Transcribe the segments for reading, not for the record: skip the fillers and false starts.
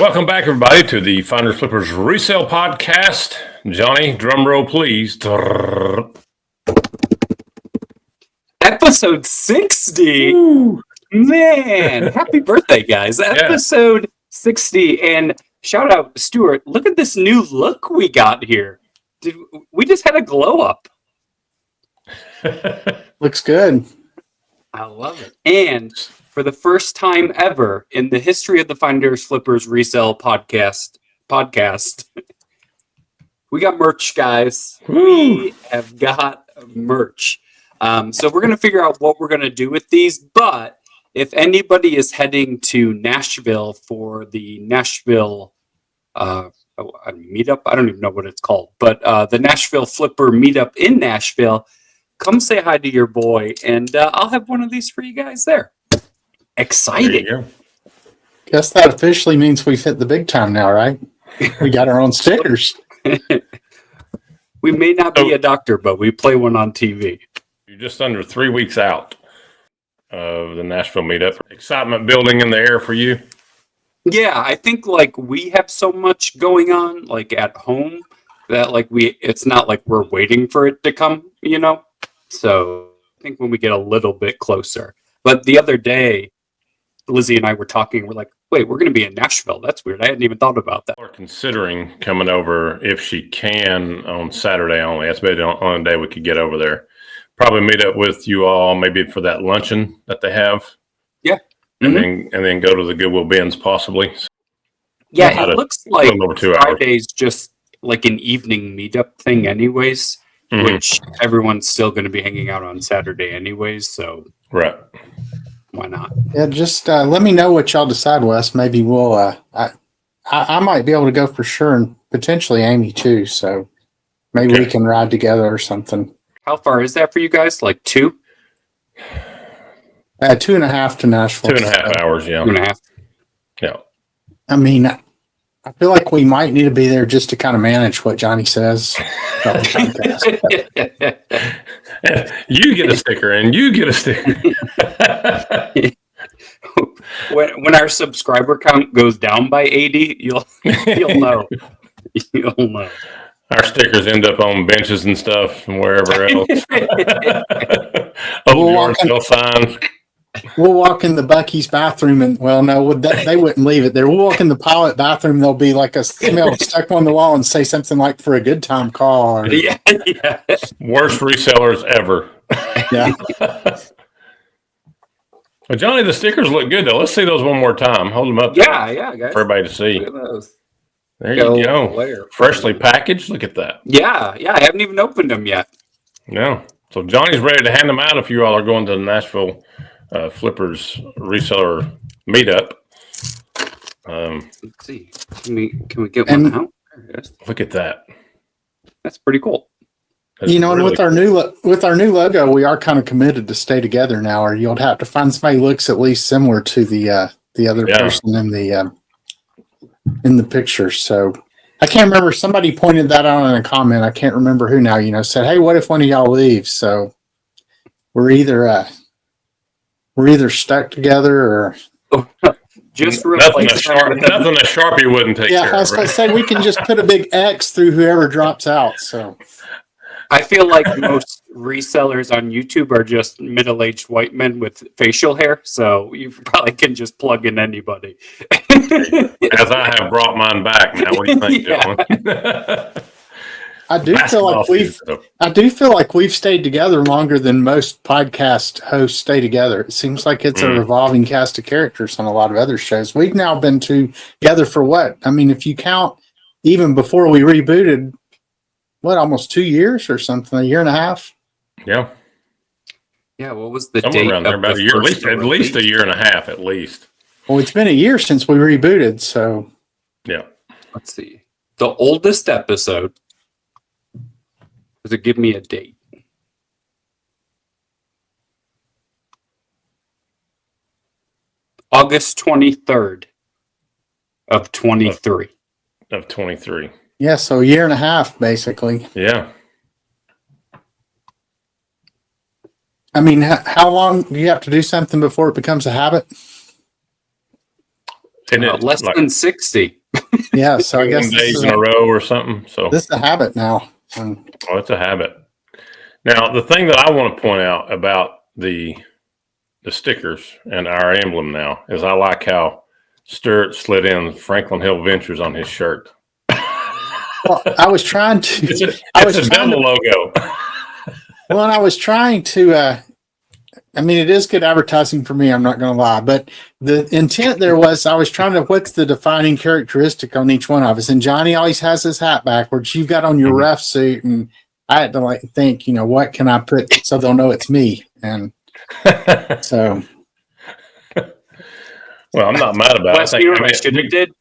Welcome back, everybody, to the Finders Flippers Resell Podcast. Johnny, drum roll, please. Episode 60. Ooh. Man, happy birthday, guys. Episode 60. And shout out, Stuart, look at this new look we got here. We just had a glow up. Looks good. I love it. And for the first time ever in the history of the Finders Flippers Resell Podcast, we got merch, guys. We have got merch. So we're going to figure out what we're going to do with these. But if anybody is heading to Nashville for the Nashville Meetup, I don't even know what it's called, but the Nashville Flipper Meetup in Nashville, come say hi to your boy, and I'll have one of these for you guys there. Exciting. There you go. Guess that officially means we've hit the big time now, right? We got our own stickers. We may not be a doctor, but we play one on TV. You're just under 3 weeks out of the Nashville Meetup. Excitement building in the air for you? Yeah, I think like we have so much going on like at home that like it's not like we're waiting for it to come, you know? So I think when we get a little bit closer. But the other day, Lizzie and I were talking, we're like, wait, we're going to be in Nashville. That's weird. I hadn't even thought about that. We're considering coming over if she can on Saturday only. That's maybe on a day we could get over there. Probably meet up with you all maybe for that luncheon that they have. Yeah. And then go to the Goodwill Bins possibly. Yeah, it looks like Friday's just like an evening meetup thing anyways, which everyone's still going to be hanging out on Saturday anyways. So right. Why not? Yeah, just let me know what y'all decide, Wes. Maybe we'll, I might be able to go for sure, and potentially Amy too. So maybe we can ride together or something. How far is that for you guys? Like 2? 2.5 to Nashville. 2.5 hours, yeah. 2.5. Yeah. I mean, I feel like we might need to be there just to kind of manage what Johnny says. You get a sticker and you get a sticker. When our subscriber count goes down by 80, you'll know. You'll know. Our stickers end up on benches and stuff and wherever else. We'll walk in the Buc-ee's bathroom and, well, no, they wouldn't leave it there. We'll walk in the pilot bathroom. There'll be like a smell stuck on the wall and say something like, for a good time call. Or, yeah. Worst resellers ever. Yeah. Well, Johnny, the stickers look good, though. Let's see those one more time. Hold them up yeah, guys. For everybody to see. Look at those. There you go. Freshly packaged. Look at that. Yeah. I haven't even opened them yet. No. So Johnny's ready to hand them out if you all are going to the Nashville Flippers Reseller Meetup. Let's see. Can we get one out? There it is. Look at that. That's pretty cool. That's and with our new logo, we are kind of committed to stay together now, or you'll have to find somebody who looks at least similar to the other person in the picture. So I can't remember. Somebody pointed that out in a comment. I can't remember who now. Said, "Hey, what if one of y'all leaves?" So we're either stuck together or just nothing a Sharpie wouldn't take care of. Yeah, I was going to say we can just put a big X through whoever drops out. So I feel like most resellers on YouTube are just middle-aged white men with facial hair, so you probably can just plug in anybody. As I have brought mine back now, what do you think, Dylan? I do feel like we've stayed together longer than most podcast hosts stay together. It seems like it's a revolving cast of characters on a lot of other shows. We've now been together for what? I mean, if you count even before we rebooted, almost 2 years or something, 1.5 years? Yeah. Yeah, what was the somewhere date around there? About a year, at least 1.5 years, at least. Well, it's been a year since we rebooted, so. Yeah. Let's see. The oldest episode. Does it give me a date? August 23rd of 23. Of 23. Yeah, so 1.5 years, basically. Yeah. I mean, how long do you have to do something before it becomes a habit? Isn't it Less like than 60. Yeah, so I 21 guess days in a row or something? So this is a habit now. oh, it's a habit. Now, the thing that I want to point out about the stickers and our emblem now is I like how Sturt slid in Franklin Hill Ventures on his shirt. Well, I was trying to. It's a double logo. Well, and I was trying to. I mean, it is good advertising for me. I'm not going to lie, but the intent there was I was trying to. What's the defining characteristic on each one of us? And Johnny always has his hat backwards. You've got on your ref suit, and I had to like think, what can I put so they'll know it's me? And so. Well, I'm not mad about it. I should have did.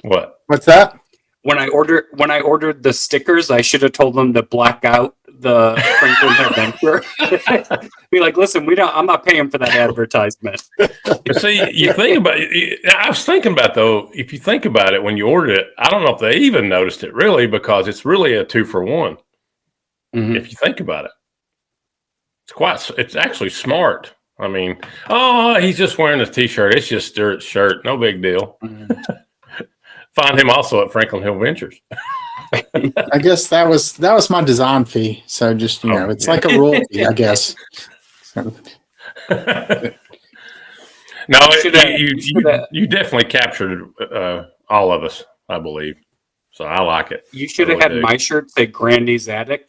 What? What's that? When I ordered the stickers, I should have told them to black out the Franklin Adventure. Be like, listen, I'm not paying for that advertisement. See, you think about it. I was thinking about though, if you think about it, when you ordered it, I don't know if they even noticed it really, because it's really a 2-for-1. Mm-hmm. If you think about it, it's actually smart. I mean, oh, he's just wearing a t-shirt. It's just Sturt's shirt. No big deal. Mm-hmm. Find him also at Franklin Hill Ventures. I guess that was my design fee. So just, it's like a royalty, I guess. So. No, you definitely captured all of us, I believe. So I like it. You should have had my shirt say Grandy's Attic.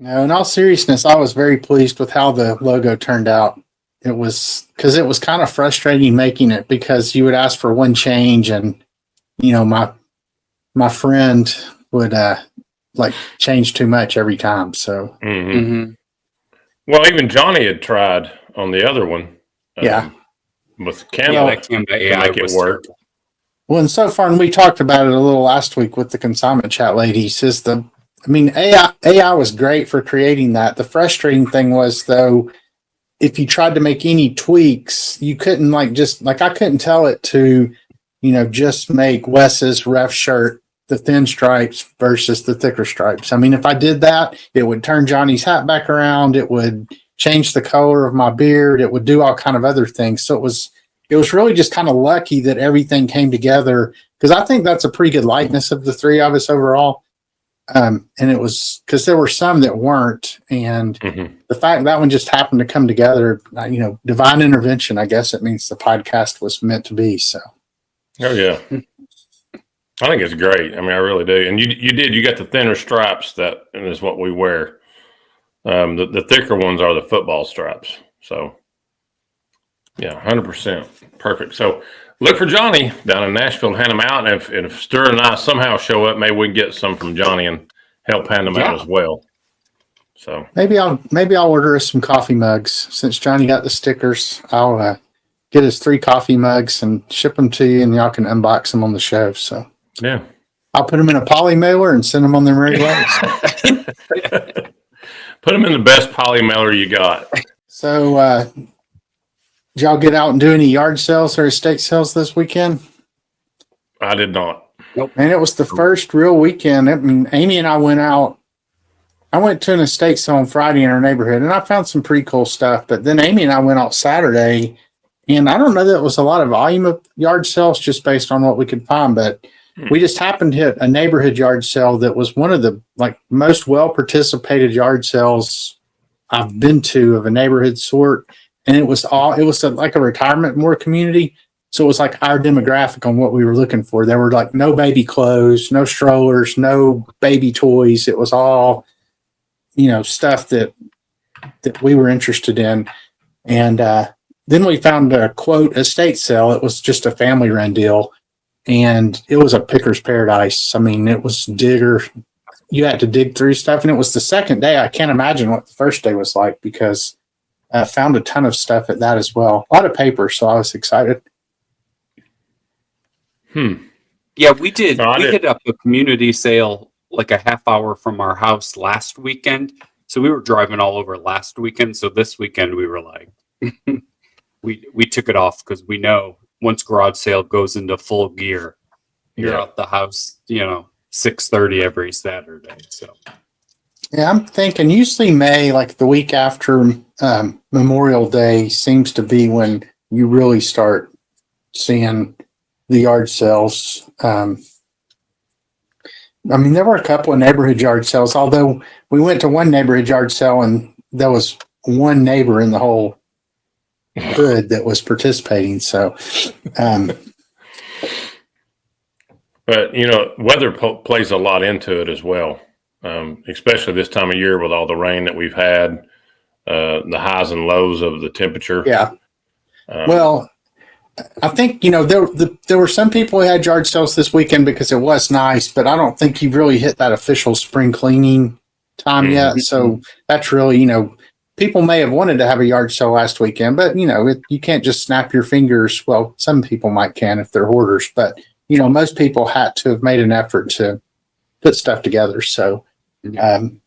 No, in all seriousness, I was very pleased with how the logo turned out. It was kind of frustrating making it, because you would ask for one change and, my friend would change too much every time. So, Well, even Johnny had tried on the other one. With Canva to make it work. Terrible. Well, and so far, and we talked about it a little last week with the consignment chat ladies, AI was great for creating that. The frustrating thing was, though, if you tried to make any tweaks, you couldn't I couldn't tell it to, just make Wes's ref shirt the thin stripes versus the thicker stripes. I mean, if I did that, it would turn Johnny's hat back around. It would change the color of my beard. It would do all kind of other things. So it was really just kind of lucky that everything came together, because I think that's a pretty good likeness of the three of us overall. And it was because there were some that weren't, and the fact that one just happened to come together, divine intervention, I guess it means the podcast was meant to be. So, oh yeah, I think it's great. I mean, I really do. And you got the thinner stripes that is what we wear. The thicker ones are the football stripes. So, yeah, 100% perfect. So. Look for Johnny down in Nashville, hand them out. And if Stur and I somehow show up, maybe we can get some from Johnny and help hand them out as well. So maybe I'll order us some coffee mugs. Since Johnny got the stickers, I'll get us 3 coffee mugs and ship them to you, and y'all can unbox them on the show. So yeah, I'll put them in a poly mailer and send them on their merry way. Put them in the best poly mailer you got. So, did y'all get out and do any yard sales or estate sales this weekend? I did not. Nope. And it was the first real weekend. I mean, Amy and I went out. I went to an estate sale on Friday in our neighborhood, and I found some pretty cool stuff. But then Amy and I went out Saturday, and I don't know that it was a lot of volume of yard sales just based on what we could find, but we just happened to hit a neighborhood yard sale that was one of the most well participated yard sales I've been to of a neighborhood sort. And it was like a retirement more community. So it was like our demographic on what we were looking for. There were no baby clothes, no strollers, no baby toys. It was all, stuff that we were interested in. And then we found a quote estate sale. It was just a family run deal. And it was a picker's paradise. I mean, it was you had to dig through stuff. And it was the second day. I can't imagine what the first day was like, because I found a ton of stuff at that as well. A lot of paper, so I was excited. Yeah, we did. We hit up a community sale like a half hour from our house last weekend. So we were driving all over last weekend. So this weekend we were like, we took it off, because we know once garage sale goes into full gear, you're out the house, 6:30 every Saturday. So. Yeah, I'm thinking usually May, like the week after Memorial Day, seems to be when you really start seeing the yard sales. I mean, there were a couple of neighborhood yard sales, although we went to one neighborhood yard sale and there was one neighbor in the whole hood that was participating. So, but weather plays a lot into it as well, especially this time of year with all the rain that we've had, the highs and lows of the temperature. Yeah. Well, I think, there were some people who had yard sales this weekend because it was nice, but I don't think you've really hit that official spring cleaning time yet. So that's really, people may have wanted to have a yard sale last weekend, but, you can't just snap your fingers. Well, some people might can if they're hoarders, but, most people had to have made an effort to put stuff together. So, looking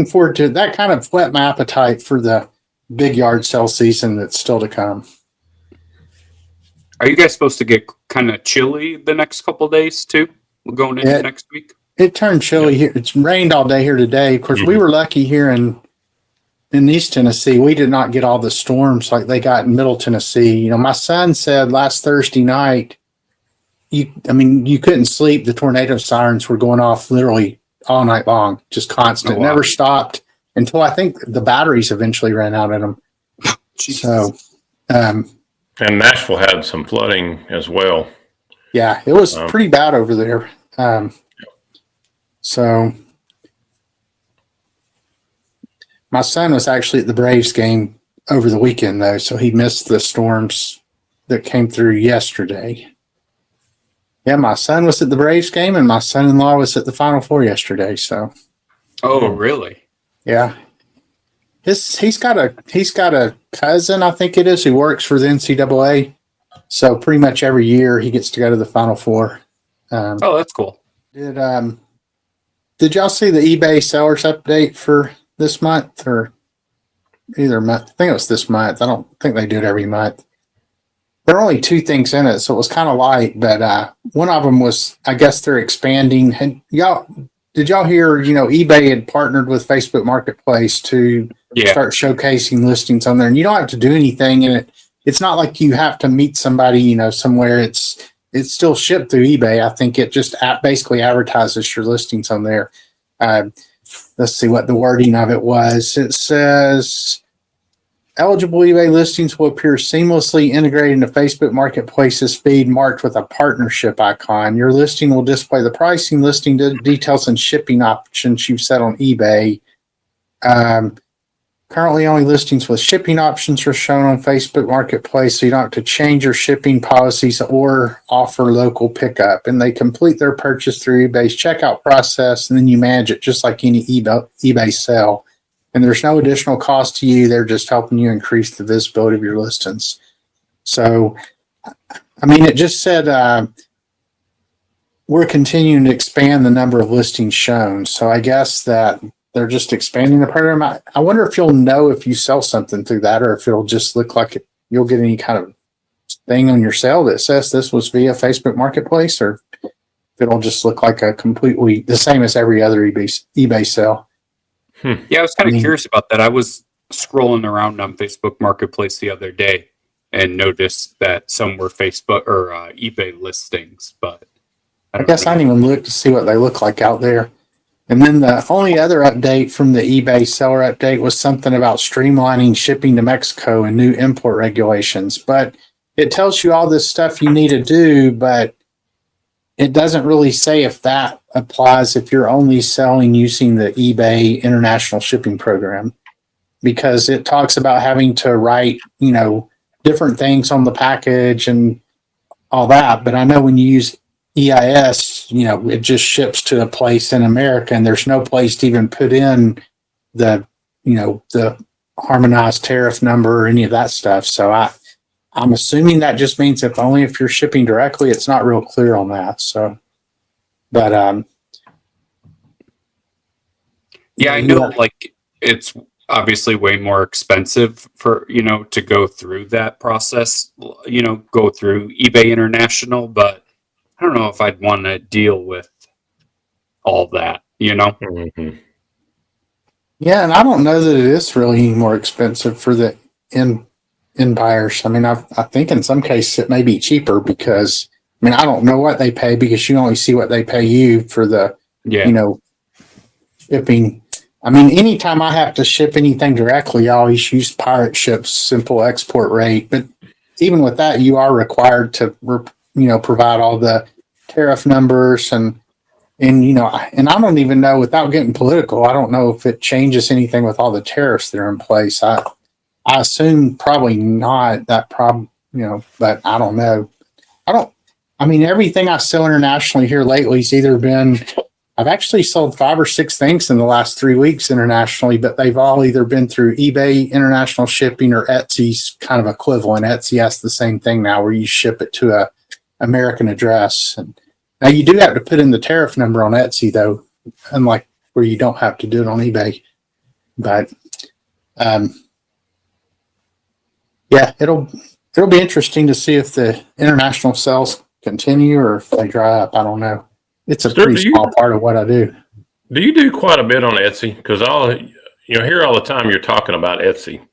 forward to that. Kind of whet my appetite for the big yard sale season that's still to come. Are you guys supposed to get kind of chilly the next couple of days too? Going into next week? It turned chilly here. It's rained all day here today. Of course, we were lucky here in East Tennessee. We did not get all the storms like they got in Middle Tennessee. My son said last Thursday night, you couldn't sleep. The tornado sirens were going off literally all night long, just constant. Never stopped until I think the batteries eventually ran out of them. So, and Nashville had some flooding as well. Yeah, it was pretty bad over there. So my son was actually at the Braves game over the weekend, though, so he missed the storms that came through yesterday. Yeah, my son was at the Braves game, and my son-in-law was at the Final Four yesterday. So, oh, really? Yeah, he's got a cousin, I think it is, who works for the NCAA. So pretty much every year he gets to go to the Final Four. Oh, that's cool. Did y'all see the eBay sellers update for this month or either month? I think it was this month. I don't think they do it every month. There are only two things in it, so it was kind of light. But one of them was, I guess they're expanding. And did y'all hear? eBay had partnered with Facebook Marketplace to start showcasing listings on there, and you don't have to do anything. And it's not like you have to meet somebody, somewhere. It's still shipped through eBay. I think it just basically advertises your listings on there. Let's see what the wording of it was. It says, eligible eBay listings will appear seamlessly integrated into Facebook Marketplace's feed marked with a partnership icon. Your listing will display the pricing, listing details, and shipping options you've set on eBay. Currently, only listings with shipping options are shown on Facebook Marketplace, so you don't have to change your shipping policies or offer local pickup. And they complete their purchase through eBay's checkout process, and then you manage it just like any eBay sale. And there's no additional cost to you. They're just helping you increase the visibility of your listings. So, it just said we're continuing to expand the number of listings shown. So I guess that they're just expanding the program. I wonder if you'll know if you sell something through that, or if it'll just look like you'll get any kind of thing on your sale that says this was via Facebook Marketplace, or if it'll just look like a completely the same as every other eBay sale. Yeah, I was kind of curious about that. I was scrolling around on Facebook Marketplace the other day and noticed that some were Facebook or eBay listings, but I guess I didn't even look to see what they look like out there. And then the only other update from the eBay seller update was something about streamlining shipping to Mexico and new import regulations. But it tells you all this stuff you need to do, but it doesn't really say if that applies if you're only selling using the eBay International Shipping Program, because it talks about having to write, different things on the package and all that. But I know when you use EIS, it just ships to a place in America, and there's no place to even put in the harmonized tariff number or any of that stuff. So I'm assuming that just means if you're shipping directly. It's not real clear on that. So, but I know it's obviously way more expensive for to go through that process. Go through eBay International, but I don't know if I'd want to deal with all that, Mm-hmm. Yeah, and I don't know that it is really any more expensive for the end buyers. I mean, I think in some cases it may be cheaper because, I mean, I don't know what they pay because you only see what they pay you for the, shipping. I mean, anytime I have to ship anything directly, I always use Pirate Ship's simple export rate. But even with that, you are required to, provide all the tariff numbers and I don't even know, without getting political, I don't know if it changes anything with all the tariffs that are in place. I assume probably not that problem, but I don't know. Everything I sell internationally here lately has either been, I've actually sold 5 or 6 things in the last 3 weeks internationally, but they've all either been through eBay international shipping or Etsy's kind of equivalent. Etsy has the same thing now where you ship it to a American address. And now you do have to put in the tariff number on Etsy though, unlike where you don't have to do it on eBay. But it'll be interesting to see if the international sales continue or if they dry up. I don't know. It's a pretty small part of what I do. Do you do quite a bit on Etsy? Because hear all the time you're talking about Etsy.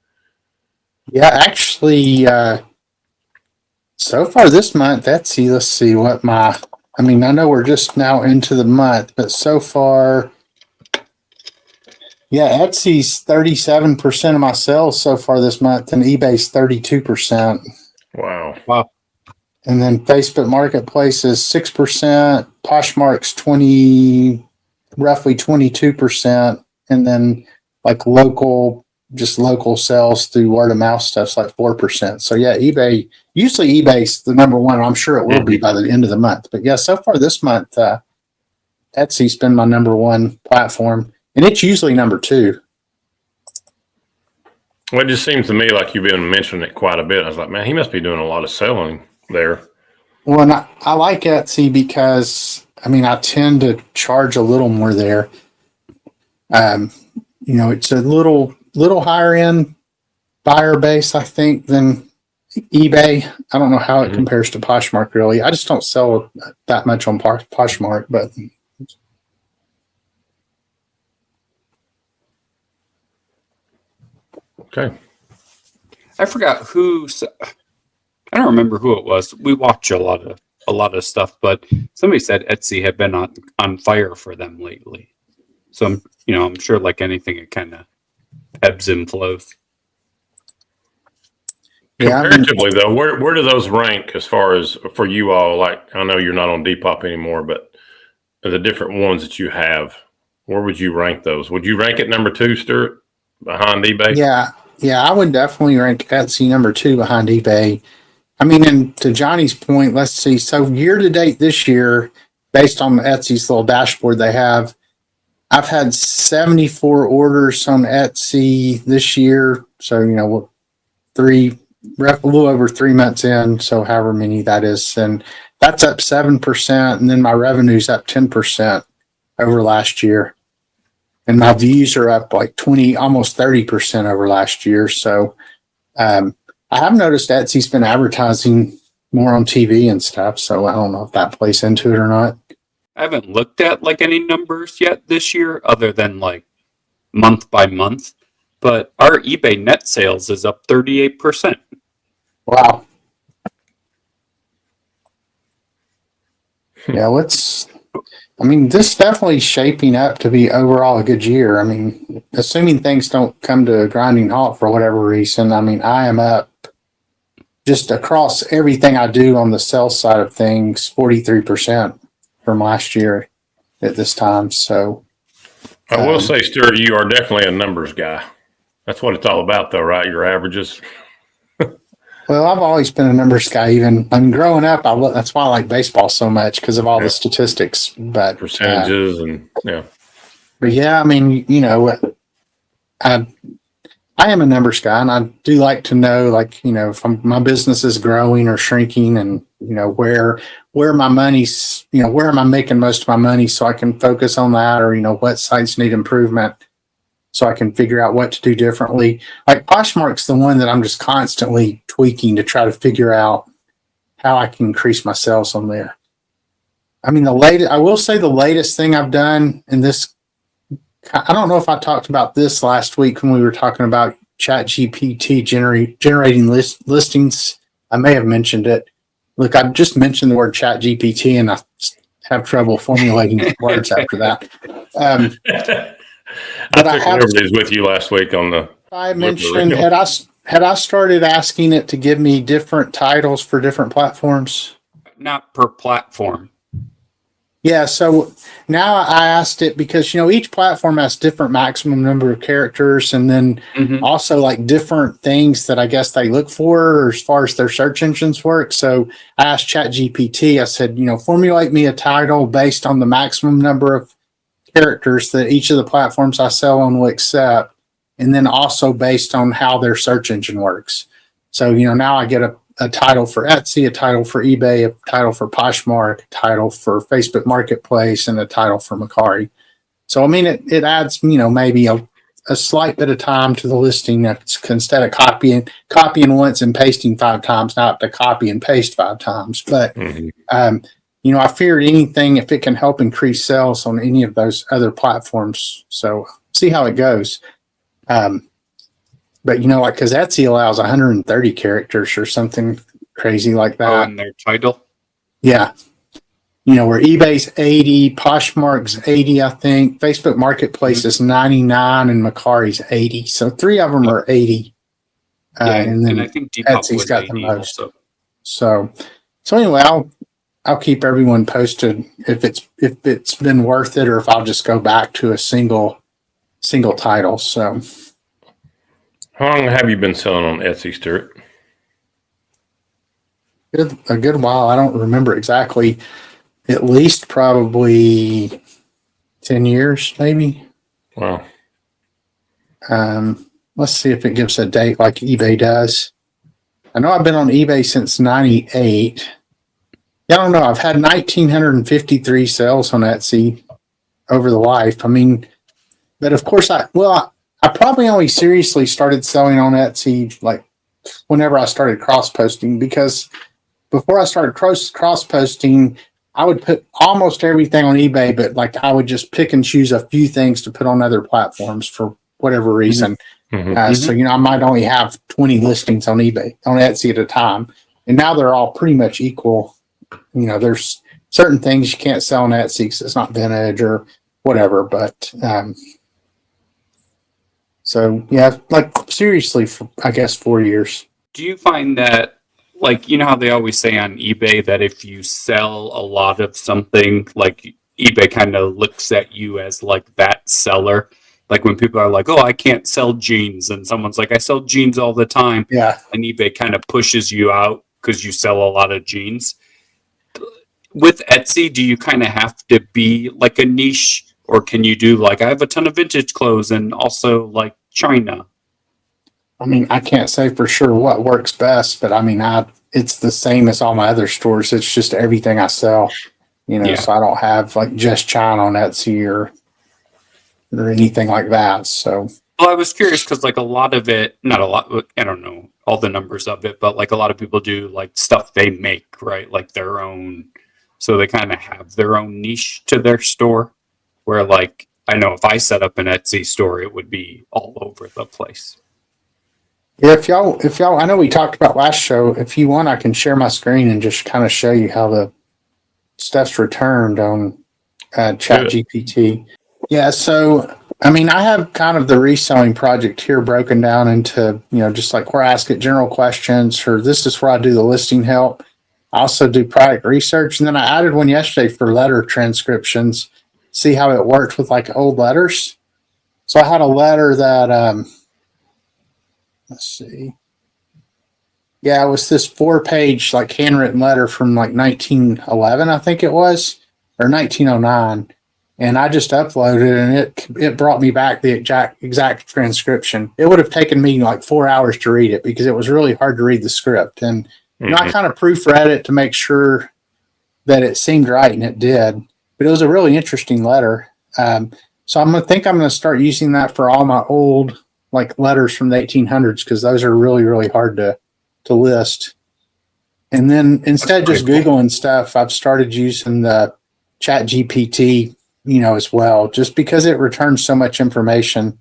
Yeah, actually, so far this month, Etsy, let's see what I know we're just now into the month, but so far, Etsy's 37% of my sales so far this month, and eBay's 32%. Wow. And then Facebook Marketplace is 6%, Poshmark's roughly 22%, and then like local sales through word of mouth stuff's like 4%. So usually eBay's the number one. I'm sure it will be by the end of the month. But so far this month, Etsy's been my number one platform, and it's usually number 2. Well, it just seems to me like you've been mentioning it quite a bit. I was like, man, he must be doing a lot of selling there. Well, and I like Etsy because, I tend to charge a little more there. It's a little higher end buyer base, I think, than eBay. I don't know how it compares to Poshmark, really. I just don't sell that much on Poshmark, but. Okay. I forgot I don't remember who it was. We watch a lot of stuff, but somebody said Etsy had been on fire for them lately. So I'm sure like anything, it kind of ebbs and flows. Comparatively, though, where do those rank as far as for you all? Like, I know you're not on Depop anymore, but the different ones that you have, where would you rank those? Would you rank it number 2, Stuart, behind eBay? Yeah, I would definitely rank Etsy number 2 behind eBay. And to Johnny's point, let's see. So year to date this year, based on Etsy's little dashboard they have, I've had 74 orders on Etsy this year. So, a little over 3 months in. So however many that is. And that's up 7%. And then my revenue's up 10% over last year. And my views are up like 20, almost 30% over last year. So, I have noticed Etsy's been advertising more on TV and stuff, so I don't know if that plays into it or not. I haven't looked at like any numbers yet this year other than like month by month, but our eBay net sales is up 38%. Wow. Yeah, this is definitely shaping up to be overall a good year. Assuming things don't come to a grinding halt for whatever reason, I am up just across everything I do on the sales side of things, 43% from last year at this time. So I will say, Stuart, you are definitely a numbers guy. That's what it's all about, though, right? Your averages. Well, I've always been a numbers guy. Even growing up, that's why I like baseball so much because of all the statistics, but percentages and yeah. But I am a numbers guy, and I do like to know, if my business is growing or shrinking, and where my money's, where am I making most of my money, so I can focus on that, or what sites need improvement, so I can figure out what to do differently. Like Poshmark's the one that I'm just constantly tweaking to try to figure out how I can increase my sales on there. I will say the latest thing I've done in this, I don't know if I talked about this last week when we were talking about ChatGPT generating listings. I may have mentioned it. Look, I just mentioned the word ChatGPT, and I have trouble formulating words after that. I took liberties with you last week on the. I mentioned had I started asking it to give me different titles for different platforms. Not per platform. Yeah, so now I asked it because, each platform has different maximum number of characters, and then also like different things that I guess they look for as far as their search engines work. So I asked ChatGPT, I said, formulate me a title based on the maximum number of characters that each of the platforms I sell on will accept, and then also based on how their search engine works. So, now I get a title for Etsy, a title for eBay, a title for Poshmark, a title for Facebook Marketplace, and a title for Mercari. So, I mean, it adds, maybe a slight bit of time to the listing. Instead of copying once and pasting 5 times, now I have to copy and paste 5 times. But, I figured anything, if it can help increase sales on any of those other platforms. So, see how it goes. But because Etsy allows 130 characters or something crazy like that. Oh, in their title? Yeah. Where eBay's 80, Poshmark's 80, I think. Facebook Marketplace is 99 and Mercari's 80. So 3 of them are 80. And then I think Depop Etsy's got the most. Also. So anyway, I'll keep everyone posted if it's been worth it, or if I'll just go back to a single title. So. How long have you been selling on Etsy, Stuart? A good while. I don't remember exactly. At least probably 10 years, maybe. Wow. Let's see if it gives a date like eBay does. I know I've been on eBay since 98. I don't know. I've had 1,953 sales on Etsy over the life. I mean, but of course I probably only seriously started selling on Etsy like whenever I started cross-posting, because before I started cross-posting, I would put almost everything on eBay, but like I would just pick and choose a few things to put on other platforms for whatever reason. So, I might only have 20 listings on Etsy at a time. And now they're all pretty much equal. There's certain things you can't sell on Etsy because it's not vintage or whatever, but so, yeah, like seriously, for, I guess, 4 years. Do you find that, like, how they always say on eBay that if you sell a lot of something, like eBay kind of looks at you as like that seller? Like when people are like, oh, I can't sell jeans, and someone's like, I sell jeans all the time. Yeah. And eBay kind of pushes you out because you sell a lot of jeans. With Etsy, do you kind of have to be like a niche? Or can you do like, I have a ton of vintage clothes and also like China? I mean, I can't say for sure what works best, but I mean, it's the same as all my other stores. It's just everything I sell, so I don't have like just China on Etsy or anything like that. So, well, I was curious because like a lot of it, not a lot, I don't know all the numbers of it, but like a lot of people do like stuff they make, right? Like their own, so they kind of have their own niche to their store. Where like, I know if I set up an Etsy store, it would be all over the place. Yeah, if y'all, I know we talked about last show. If you want, I can share my screen and just kind of show you how the stuff's returned on Chatgpt. Yeah, so I mean, I have kind of the reselling project here broken down into, just like where I ask it general questions, or this is where I do the listing help. I also do product research, and then I added one yesterday for letter transcriptions. See how it worked with like old letters. So I had a letter that, let's see. Yeah, it was this 4-page like handwritten letter from like 1911, I think it was, or 1909. And I just uploaded it, and it brought me back the exact transcription. It would have taken me like 4 hours to read it because it was really hard to read the script. And I kind of proofread it to make sure that it seemed right, and it did. But it was a really interesting letter. So I'm going to start using that for all my old like letters from the 1800s, because those are really, really hard to list. And then instead of just Googling stuff, I've started using the Chatgpt, as well, just because it returns so much information.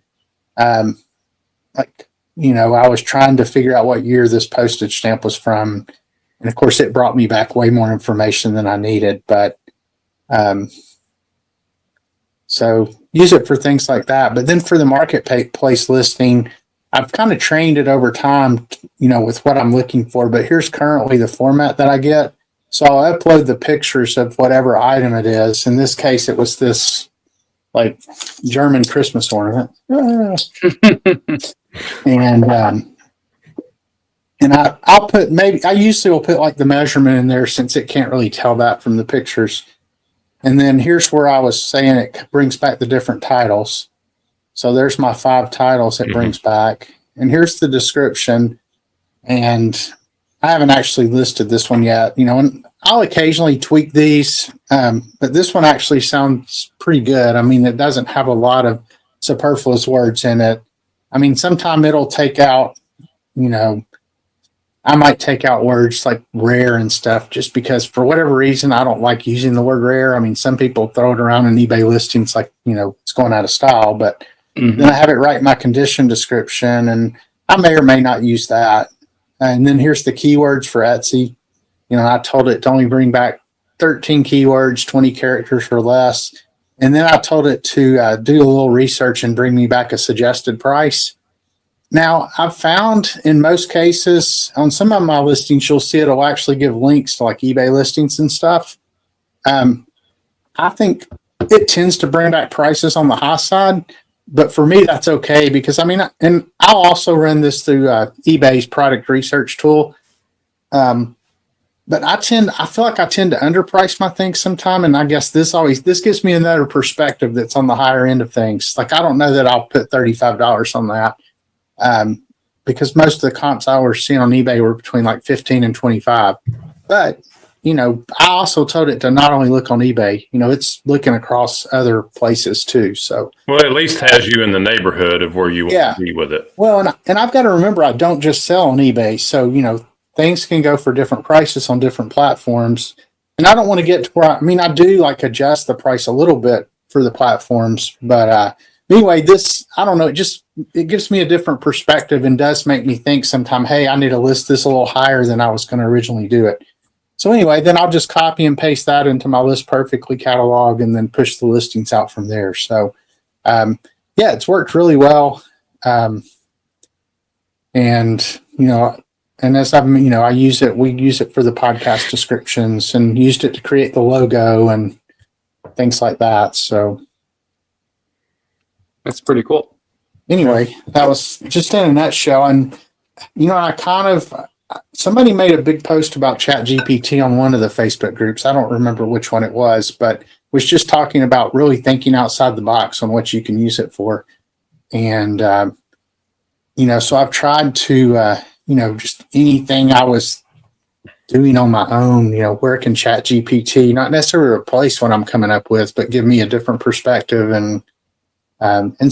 Like I was trying to figure out what year this postage stamp was from. And of course, it brought me back way more information than I needed. But so use it for things like that. But then for the marketplace listing, I've kind of trained it over time, with what I'm looking for. But here's currently the format that I get. So I'll upload the pictures of whatever item it is. In this case, it was this like German Christmas ornament. And I'll put I usually will put like the measurement in there since it can't really tell that from the pictures. And then here's where I was saying it brings back the different titles. So there's my 5 titles it brings back. And here's the description. And I haven't actually listed this one yet, and I'll occasionally tweak these. But this one actually sounds pretty good. I mean, it doesn't have a lot of superfluous words in it. I mean, sometime it'll take out, I might take out words like rare and stuff just because for whatever reason, I don't like using the word rare. I mean, some people throw it around in eBay listings like, it's going out of style, but then I have it write my condition description and I may or may not use that. And then here's the keywords for Etsy. I told it to only bring back 13 keywords, 20 characters or less. And then I told it to do a little research and bring me back a suggested price. Now, I've found in most cases on some of my listings, you'll see it'll actually give links to like eBay listings and stuff. I think it tends to bring back prices on the high side, but for me, that's okay because and I'll also run this through eBay's product research tool. But I feel like I tend to underprice my things sometime. And I guess this gives me another perspective that's on the higher end of things. Like, I don't know that I'll put $35 on that. Because most of the comps I was seeing on eBay were between like 15 and 25. But, I also told it to not only look on eBay, it's looking across other places too. So, well, at least has you in the neighborhood of where you want to be with it. Well, and I've got to remember, I don't just sell on eBay. So, things can go for different prices on different platforms. And I don't want to get to where, I do like adjust the price a little bit for the platforms. But anyway, I don't know, it gives me a different perspective and does make me think sometime, hey, I need to list this a little higher than I was going to originally do it. So anyway, then I'll just copy and paste that into my List Perfectly catalog and then push the listings out from there. So, it's worked really well. And as I use it, we use it for the podcast descriptions and used it to create the logo and things like that. So that's pretty cool. Anyway, that was just in a nutshell. And, somebody made a big post about Chatgpt on one of the Facebook groups. I don't remember which one it was, but was just talking about really thinking outside the box on what you can use it for. And, so I've tried to, just anything I was doing on my own, where can Chatgpt not necessarily replace what I'm coming up with, but give me a different perspective. And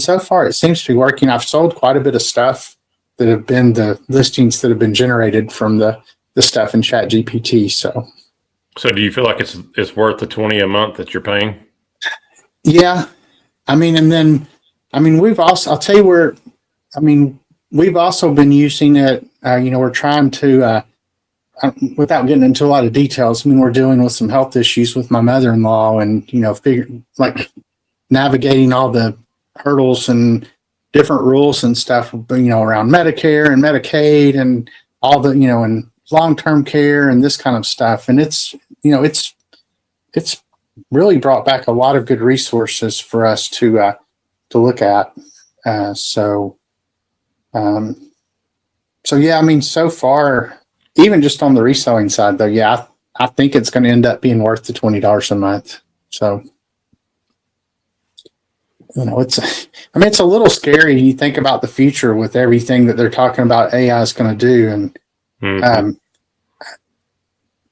so far it seems to be working. I've sold quite a bit of stuff that have been the listings that have been generated from the stuff in Chatgpt. So do you feel like it's worth the $20 a month that you're paying? Yeah. We've also, I'll tell you where, we've also been using it. We're trying to, without getting into a lot of details, we're dealing with some health issues with my mother-in-law and, navigating all the hurdles and different rules and stuff, around Medicare and Medicaid and all the, and long-term care and this kind of stuff. And it's really brought back a lot of good resources for us to look at. So so far, even just on the reselling side though, I think it's going to end up being worth the $20 a month. So, it's a little scary. You think about the future with everything that they're talking about AI is going to do. And,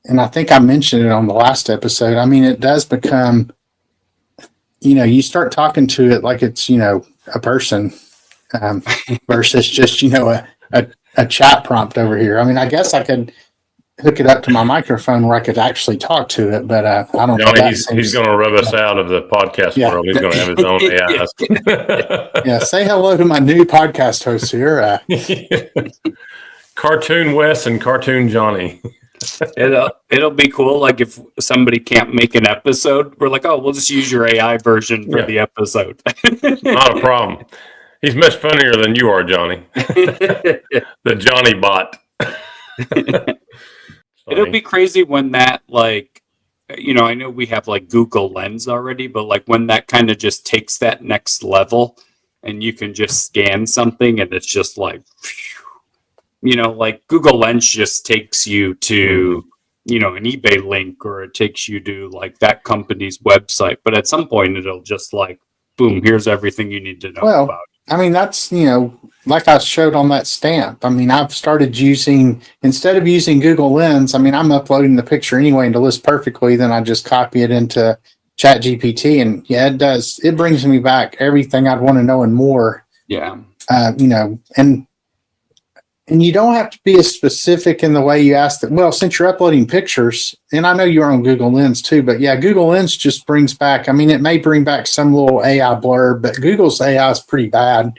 and I think I mentioned it on the last episode. it does become, you start talking to it like it's, a person, versus just, a chat prompt over here. I guess I could hook it up to my microphone where I could actually talk to it, but I don't Johnny, know. he's going to rub us out of the podcast world. He's going to have his own AI. Yeah, say hello to my new podcast host here. Cartoon Wes and Cartoon Johnny. It'll be cool. Like if somebody can't make an episode, we're like, oh, we'll just use your AI version for the episode. Not a problem. He's much funnier than you are, Johnny. The Johnny bot. It'll be crazy when that, like, I know we have like Google Lens already, but like when that kind of just takes that next level and you can just scan something and it's just like, like Google Lens just takes you to, an eBay link, or it takes you to like that company's website. But at some point it'll just like, boom, here's everything you need to know about. I mean, that's, like I showed on that stamp. I mean, I've started instead of using Google Lens, I mean, I'm uploading the picture anyway into List Perfectly. Then I just copy it into Chatgpt, and it does. It brings me back everything I'd want to know and more. Yeah. And you don't have to be as specific in the way you ask that. Well, since you're uploading pictures, and I know you're on Google Lens too, but yeah, Google Lens just brings back, I mean, it may bring back some little AI blurb, but Google's AI is pretty bad.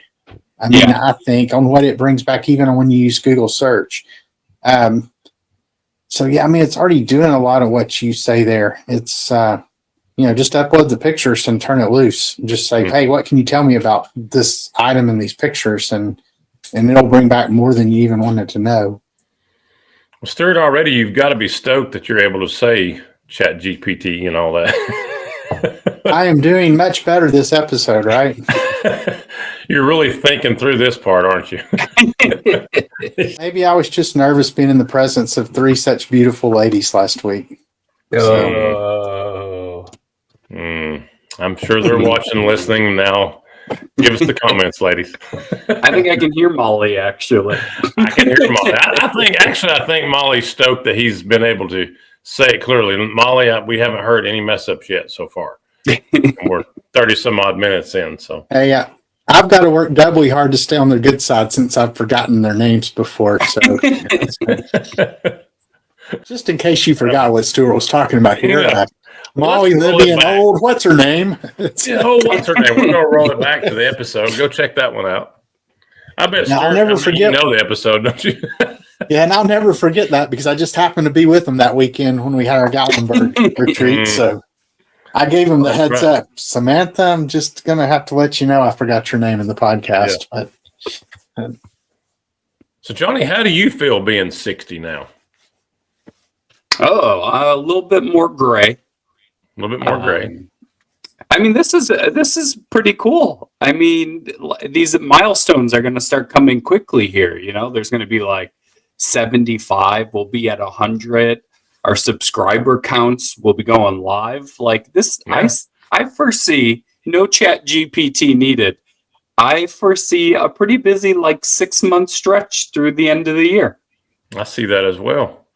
I mean, I think on what it brings back, even when you use Google search. So yeah, I mean, it's already doing a lot of what you say there. It's, just upload the pictures and turn it loose. Just say, hey, what can you tell me about this item in these pictures? And it'll bring back more than you even wanted to know. Well, Stuart, already you've got to be stoked that you're able to say Chatgpt and all that. I am doing much better this episode, right? You're really thinking through this part, aren't you? Maybe I was just nervous being in the presence of 3 such beautiful ladies last week. I'm sure they're watching, listening now. Give us the comments, ladies. I think I can hear Molly, actually. I can hear Molly. I think Molly's stoked that he's been able to say it clearly. Molly, we haven't heard any mess ups yet so far. We're 30 some odd minutes in. So hey, I've got to work doubly hard to stay on their good side since I've forgotten their names before. So just in case you forgot what Stuart was talking about here. Molly, Libby, and old, what's her name? What's her name? We're going to roll it back to the episode. Go check that one out. I bet I'll never forget. You know the episode, don't you? Yeah, and I'll never forget that because I just happened to be with them that weekend when we had our Gatlinburg retreat. So I gave him the heads up. Samantha, I'm just going to have to let you know I forgot your name in the podcast. Yeah. So, Johnny, how do you feel being 60 now? A little bit more gray. A little bit more gray. I mean, this is pretty cool. I mean, these milestones are going to start coming quickly here. There's going to be like 75. We'll be at 100. Our subscriber counts will be going live. Like this, I foresee no Chatgpt needed. I foresee a pretty busy 6-month stretch through the end of the year. I see that as well.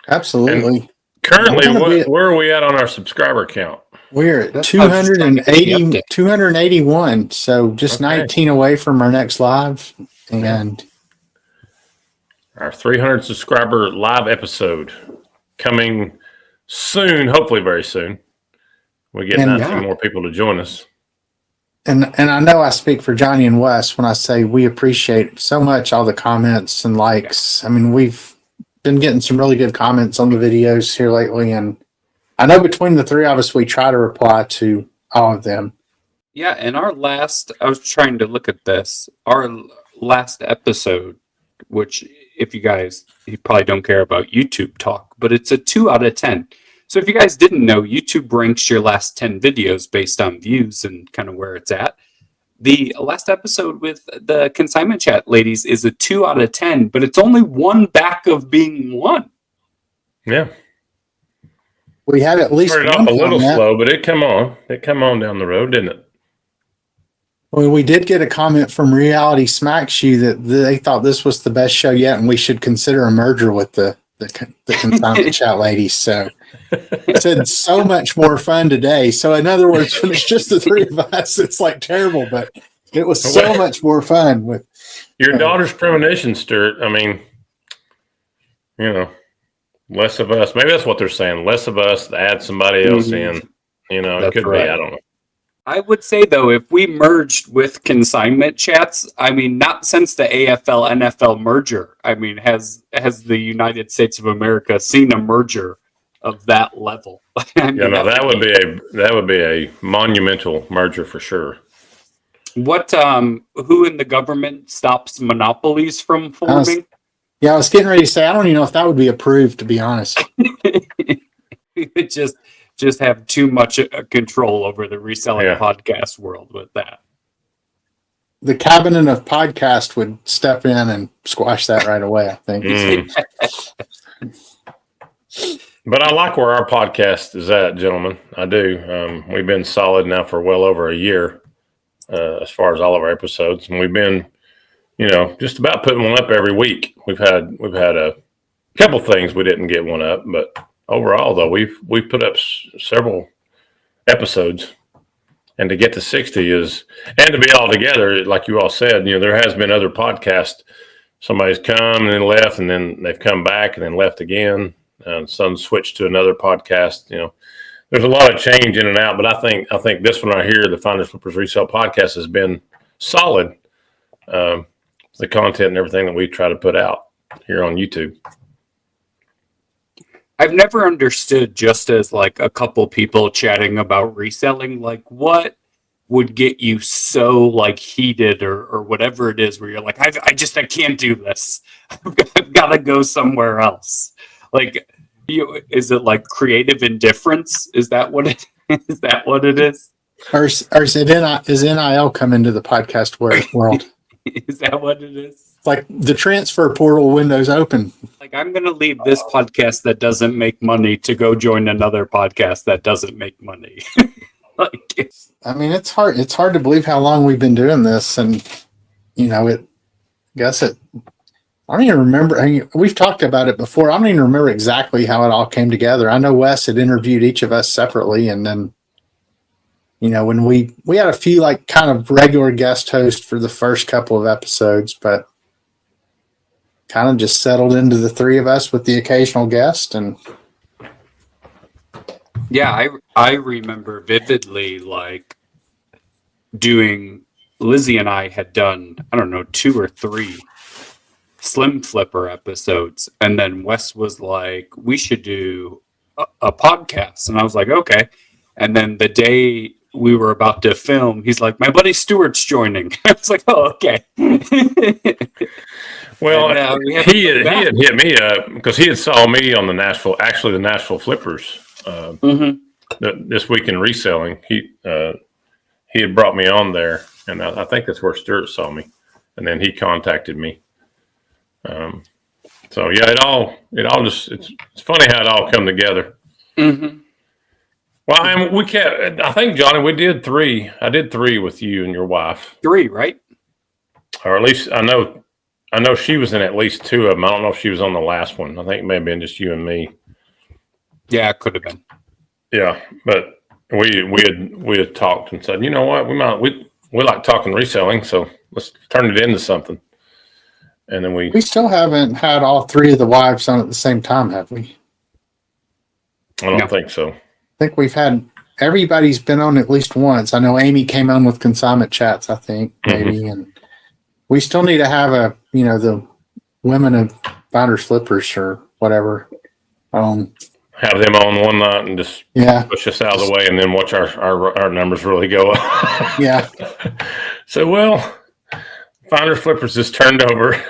Absolutely. And currently, where are we at on our subscriber count? We're at 281, so just 19 away from our next live. And our 300 subscriber live episode coming soon, hopefully very soon. We get 19 more people to join us. And I know I speak for Johnny and Wes when I say we appreciate so much all the comments and likes. I mean, we've been getting some really good comments on the videos here lately, and I know between the 3 of us, we try to reply to all of them. Yeah, and I was trying to look at this. Our last episode, which you probably don't care about YouTube talk, but it's a 2 out of 10. So if you guys didn't know, YouTube ranks your last 10 videos based on views and kind of where it's at. The last episode with the consignment chat ladies is a 2 out of 10, but it's only 1 back of being 1. Yeah. We had at least started off a little slow, but it come on down the road, didn't it? Well, we did get a comment from Reality Smacks You that they thought this was the best show yet, and we should consider a merger with the consignment chat ladies. So it said so much more fun today. So in other words, when it's just the 3 of us, it's terrible, but it was so much more fun with your daughter's premonition, Stuart. I mean, Less of us. Maybe that's what they're saying. Less of us, add somebody else in. You know, it could be. I don't know. I would say, though, if we merged with consignment chats, I mean, not since the AFL NFL merger. I mean, has the United States of America seen a merger of that level? I mean, that would be a monumental merger for sure. What? Who in the government stops monopolies from forming? I was getting ready to say, I don't even know if that would be approved, to be honest. We would just have too much control over the reselling podcast world with that. The cabinet of podcast would step in and squash that right away, I think. But I like where our podcast is at, gentlemen. I do. We've been solid now for well over a year as far as all of our episodes. And we've been, just about putting one up every week. We've had a couple things we didn't get one up, but overall, though, we've put up several episodes, and to get to 60 and to be all together, like you all said, there has been other podcasts. Somebody's come and then left, and then they've come back and then left again, and some switched to another podcast. There's a lot of change in and out, but I think this one right here, the Finders Flippers Resell Podcast, has been solid. The content and everything that we try to put out here on YouTube. I've never understood, just as like a couple people chatting about reselling, like what would get you so like heated or whatever it is where you're like, I can't do this. I've got to go somewhere else. Like, is it like creative indifference? Is that what it is? Or is NIL come into the podcast world? Is that what it is? Like the transfer portal window's open. Like, I'm going to leave this podcast that doesn't make money to go join another podcast that doesn't make money. I mean, it's hard to believe how long we've been doing this. And, I don't even remember. I mean, we've talked about it before. I don't even remember exactly how it all came together. I know Wes had interviewed each of us separately. And then, when we had a few like kind of regular guest hosts for the first couple of episodes, but kind of just settled into the three of us with the occasional guest. And yeah, I remember vividly like Lizzie and I had done, I don't know, 2 or 3 Slim Flipper episodes. And then Wes was like, we should do a podcast. And I was like, okay. And then the day we were about to film, he's like, my buddy Stuart's joining. I was like, oh, okay. Well, he had hit me up because he had saw me on the Nashville Flippers this week in reselling. He had brought me on there, and I think that's where Stuart saw me, and then he contacted me. So yeah, it all just it's funny how it all come together. Mm-hmm. Well, I think, Johnny, we did 3. I did 3 with you and your wife. 3, right? Or at least I know she was in at least 2 of them. I don't know if she was on the last one. I think it may have been just you and me. Yeah, it could have been. Yeah, but we had talked and said, you know what, we like talking reselling, so let's turn it into something. And then we still haven't had all 3 of the wives on at the same time, have we? I don't think so. I think we've had everybody's been on at least once. I know Amy came on with consignment chats, I think, maybe, and we still need to have the women of Finders Flippers or whatever. Have them on one night and just push us out of the way, and then watch our numbers really go up. Yeah. So, well, Finders Flippers is turned over.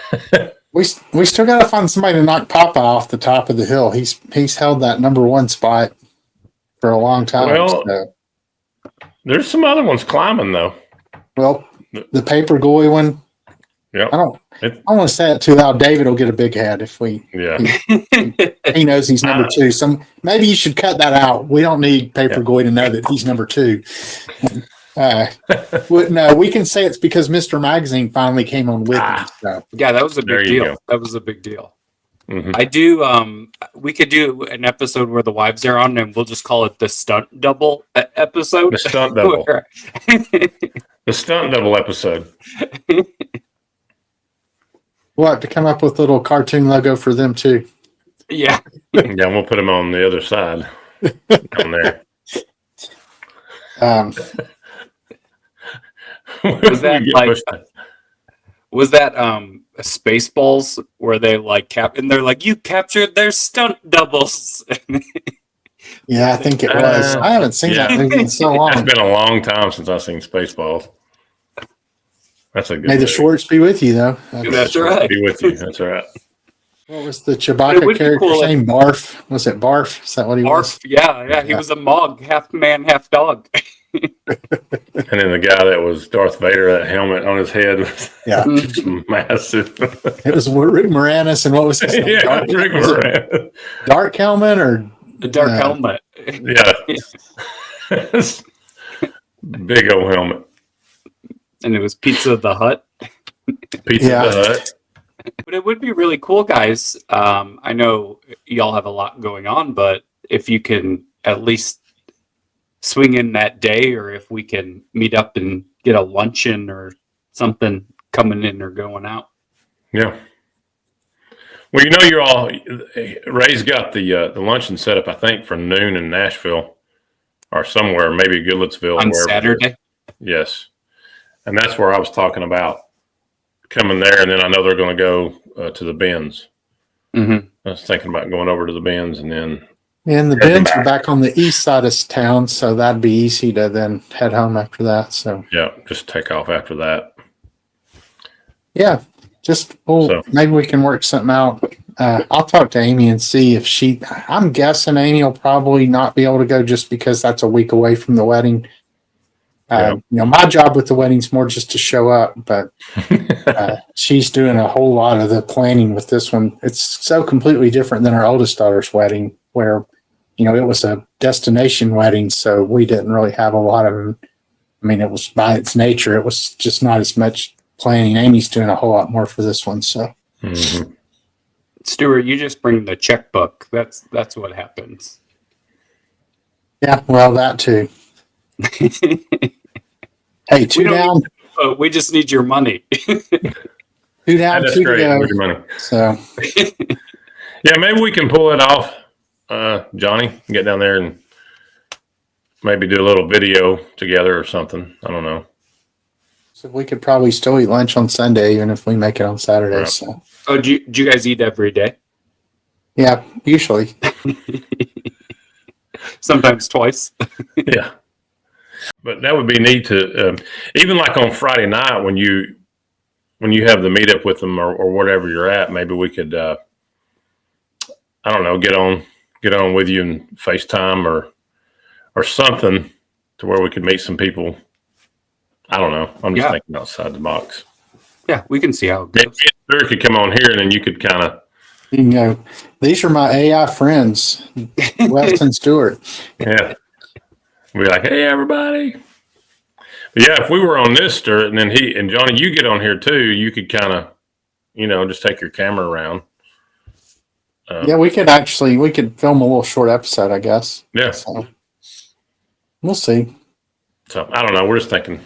We still got to find somebody to knock Papa off the top of the hill. He's held that number 1 spot for a long time. Well, there's some other ones climbing though. Well, the paper goy one. Yeah. I don't want to say it too loud. David will get a big head if we. Yeah. He knows he's number 2. So maybe you should cut that out. We don't need paper goy to know that he's number 2. No, we can say it's because Mr. Magazine finally came on with me. So. Yeah, that was a big deal. That was a big deal. Mm-hmm. I do. We could do an episode where the wives are on, and we'll just call it the stunt double episode. The stunt double. The stunt double episode. We'll have to come up with a little cartoon logo for them too. Yeah. Yeah, we'll put them on the other side. Down there. Was that Spaceballs where they like and they're like, you captured their stunt doubles? Yeah, I think it was. I haven't seen that movie in so long. It's been a long time since I've seen Spaceballs. That's a good May the Schwartz be with you, though. That's right. Be with you. That's right. What was the Chewbacca character's name? Barf? Was it Barf? Is that what he was? Yeah. He was a Mog, half man, half dog. And then the guy that was Darth Vader, that helmet on his head was just massive. It was Rick Moranis, and what was his name? Rick Moranis. Dark Helmet or the Dark Helmet? Yeah. Big old helmet. And it was Pizza the Hut. Pizza the Hut. But it would be really cool, guys. I know y'all have a lot going on, but if you can at least swing in that day, or if we can meet up and get a luncheon or something coming in or going out. Yeah. Well, you're all, Ray's got the luncheon set up, I think, for noon in Nashville or somewhere, maybe Goodlettsville. On Saturday? Yes. And that's where I was talking about coming there. And then I know they're going to go to the Bends. Mm-hmm. I was thinking about going over to the Bends and then. And the Bends are back on the east side of town, so that'd be easy to then head home after that. So yeah, just take off after that. Yeah, maybe we can work something out. I'll talk to Amy and see if I'm guessing Amy will probably not be able to go just because that's a week away from the wedding. My job with the wedding's more just to show up, but she's doing a whole lot of the planning with this one. It's so completely different than our oldest daughter's wedding, where it was a destination wedding, so we didn't really have a lot of them. I mean, it was by its nature, it was just not as much planning. Amy's doing a whole lot more for this one. So, Stuart, you just bring the checkbook. That's what happens. Yeah, well, that too. Hey, two down. We just need your money. Two down, that's two great. to go. With your money. So, yeah, maybe we can pull it off. Johnny, get down there and maybe do a little video together or something. I don't know. So we could probably still eat lunch on Sunday, even if we make it on Saturday. Right. So. Oh, do you guys eat every day? Yeah, usually. Sometimes twice. Yeah. But that would be neat to, even like on Friday night when you have the meetup with them or whatever you're at, maybe we could, I don't know, get on with you and FaceTime or something to where we could meet some people. I don't know. I'm just thinking outside the box. Yeah, we can see how it goes. Maybe could come on here and then you could kind of. These are my AI friends, Wes and Stewart. Yeah. We'd be like, hey, everybody. But yeah, if we were on this, Stuart, and then Johnny, you get on here too, you could kind of, just take your camera around. Yeah, we could film a little short episode, I guess. Yeah. So, we'll see. So I don't know. We're just thinking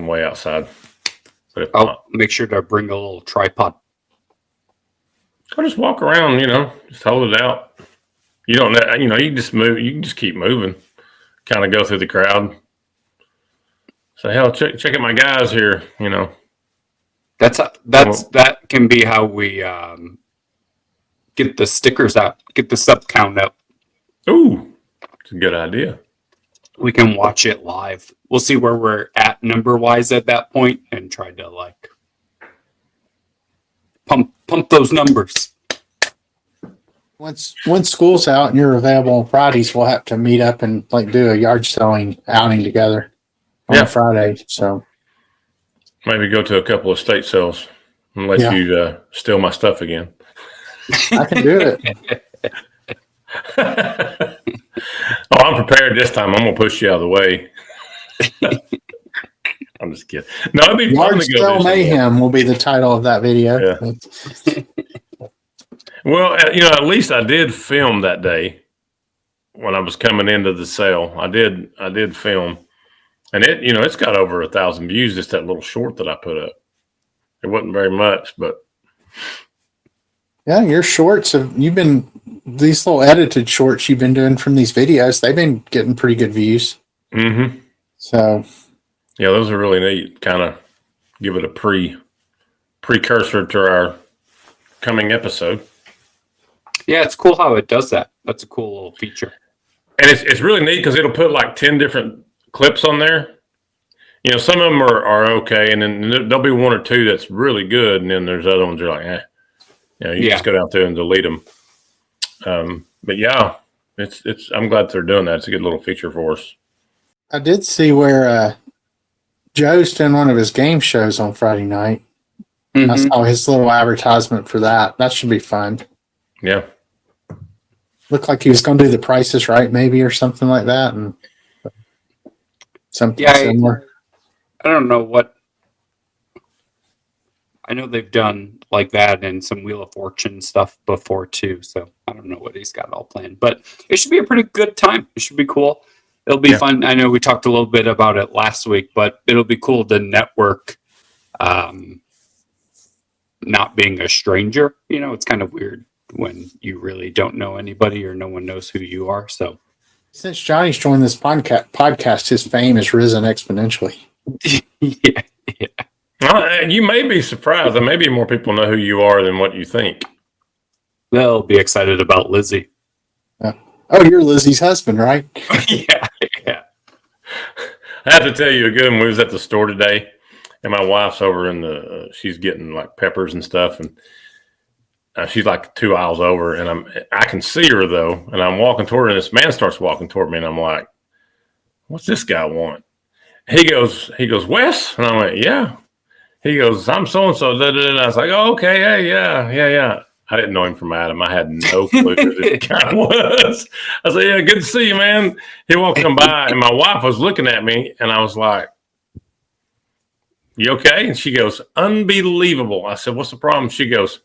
way outside. But I'll make sure to bring a little tripod. I'll just walk around, just hold it out. You don't know, you can just move. You can just keep moving. Kind of go through the crowd. Say, hell, check out my guys here. That can be how we get the stickers out, get the sub count up. Ooh, it's a good idea. We can watch it live. We'll see where we're at number wise at that point and try to pump those numbers. Once school's out and you're available on Fridays, we'll have to meet up and do a yard selling outing together on Friday. So maybe go to a couple of estate sales and let you steal my stuff again. I can do it. Oh, I'm prepared this time. I'm gonna push you out of the way. I'm just kidding. No, it'd be fun to go. Yard sale mayhem will be the title of that video. Yeah. Well, at least I did film that day when I was coming into the sale. I did film, and it's got over 1,000 views. Just that little short that I put up. It wasn't very much, but Yeah, your shorts these little edited shorts you've been doing from these videos, they've been getting pretty good views. Mm-hmm. So yeah, those are really neat. Kind of give it a precursor to our coming episode. Yeah, it's cool how it does that. That's a cool little feature. And it's really neat because it'll put like 10 different clips on there. You know, some of them are okay, and then there'll be one or two that's really good, and then there's other ones you're like, You know, you just go down through and delete them. But yeah, it's. I'm glad they're doing that. It's a good little feature for us. I did see where Joe's doing one of his game shows on Friday night. Mm-hmm. I saw his little advertisement for that. That should be fun. Yeah. Looked like he was going to do the prices right, maybe, or something like that, and something similar. I don't know what. I know they've done like that and some Wheel of Fortune stuff before too, so I don't know what he's got all planned, but it should be a pretty good time. It should be cool. It'll be fun. I know we talked a little bit about it last week, but it'll be cool to network, not being a stranger. You know, it's kind of weird when you really don't know anybody or no one knows who you are. So since Johnny's joined this podcast, his fame has risen exponentially. yeah. You may be surprised. There may be more people know who you are than what you think. They'll be excited about Lizzie. Oh, you're Lizzie's husband, right? yeah. I have to tell you a good one. We was at the store today, and my wife's over in she's getting like peppers and stuff, and she's like 2 aisles over, and I can see her though, and I'm walking toward her, and this man starts walking toward me, and I'm like, "What's this guy want?" He goes, "Wes," and I went, "Yeah." He goes, "I'm so and so." And I was like, "Oh, okay, hey, yeah." I didn't know him from Adam. I had no clue who this guy was. I said, "Yeah, good to see you, man." He walked by, and my wife was looking at me, and I was like, "You okay?" And she goes, "Unbelievable." I said, "What's the problem?" She goes,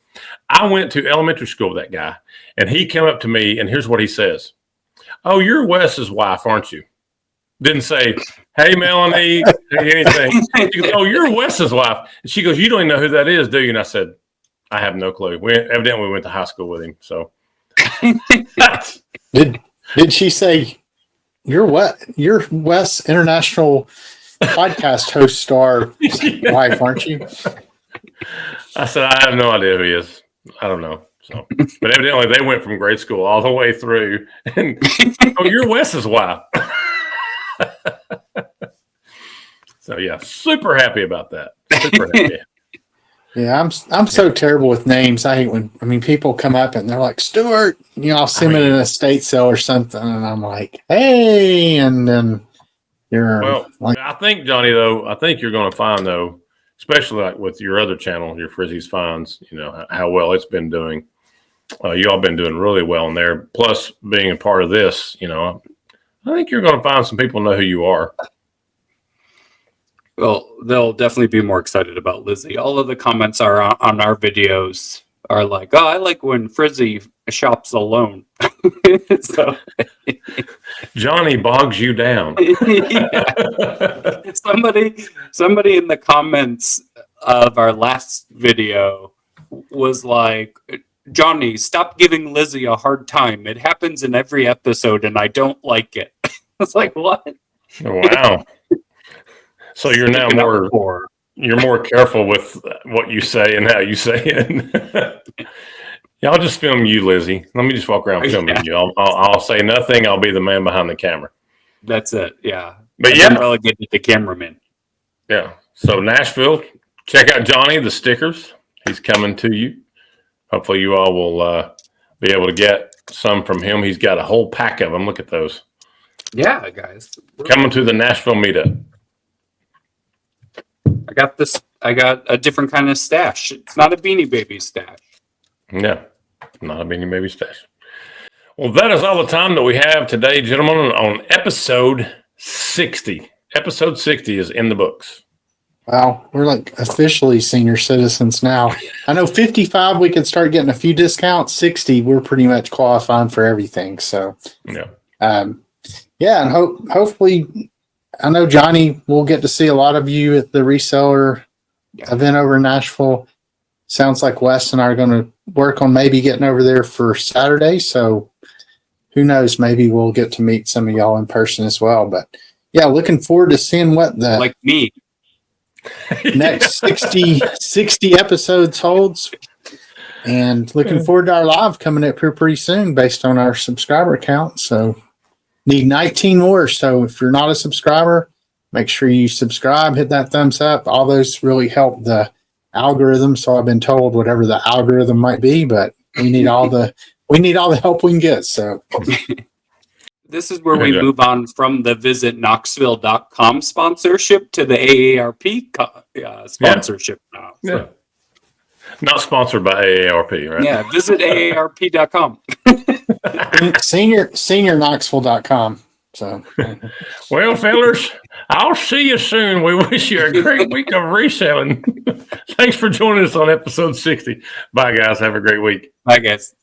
"I went to elementary school with that guy, and he came up to me, and here's what he says. 'Oh, you're Wes's wife, aren't you?' Didn't say, 'Hey, Melanie,' anything. She goes, 'Oh, you're Wes's wife.' And she goes, 'You don't even know who that is, do you?" And I said, "I have no clue. Evidently we went to high school with him." So did she say you're Wes International podcast host star wife, aren't you? I said, "I have no idea who he is. I don't know." So, but evidently they went from grade school all the way through. And, "Oh, you're Wes's wife." So yeah, super happy about that. Super happy. Yeah, I'm so terrible with names. I hate when people come up and they're like, "Stuart," I'll see them in an estate sale or something, and I'm like, "Hey," and then you're like, I think, Johnny, though, I think you're going to find, though, especially like with your other channel, your Frizzy's Finds, how well it's been doing. You all been doing really well in there. Plus, being a part of this, I think you're going to find some people know who you are. Well, they'll definitely be more excited about Lizzie. All of the comments are on our videos are like, "Oh, I like when Frizzy shops alone." So, Johnny bogs you down. Somebody in the comments of our last video was like, "Johnny, stop giving Lizzie a hard time. It happens in every episode, and I don't like it." I was like, "What?" Wow. So you're now you're more careful with what you say and how you say it. Yeah, I'll just film you, Lizzie. Let me just walk around filming you. I'll say nothing. I'll be the man behind the camera. That's it. Yeah. But I'm relegated to cameraman. Yeah. So Nashville, check out Johnny, the stickers. He's coming to you. Hopefully you all will be able to get some from him. He's got a whole pack of them. Look at those. Yeah, guys. Coming to the Nashville Meetup. I got a different kind of stash. It's not a Beanie Baby stash. Yeah, not a Beanie Baby stash. Well, that is all the time that we have today, gentlemen, on episode 60. Episode 60 is in the books. Wow, we're like officially senior citizens now. I know 55, we could start getting a few discounts. 60, we're pretty much qualifying for everything. So, and hopefully, I know Johnny will get to see a lot of you at the Reseller event over in Nashville. Sounds like Wes and I are going to work on maybe getting over there for Saturday. So who knows? Maybe we'll get to meet some of y'all in person as well. But yeah, looking forward to seeing what the like me next 60 episodes holds. And looking forward to our live coming up here pretty soon based on our subscriber count. So need 19 more. So if you're not a subscriber, make sure you subscribe, hit that thumbs up. All those really help the algorithm. So I've been told whatever the algorithm might be, but we need all the help we can get. So this is where we move on from the visit Knoxville.com sponsorship to the AARP sponsorship now. So. Yeah. Not sponsored by AARP, right? Yeah, visit AARP.com. seniorknoxville.com. So, well, fellas, I'll see you soon. We wish you a great week of reselling. Thanks for joining us on episode 60. Bye, guys. Have a great week. Bye, guys.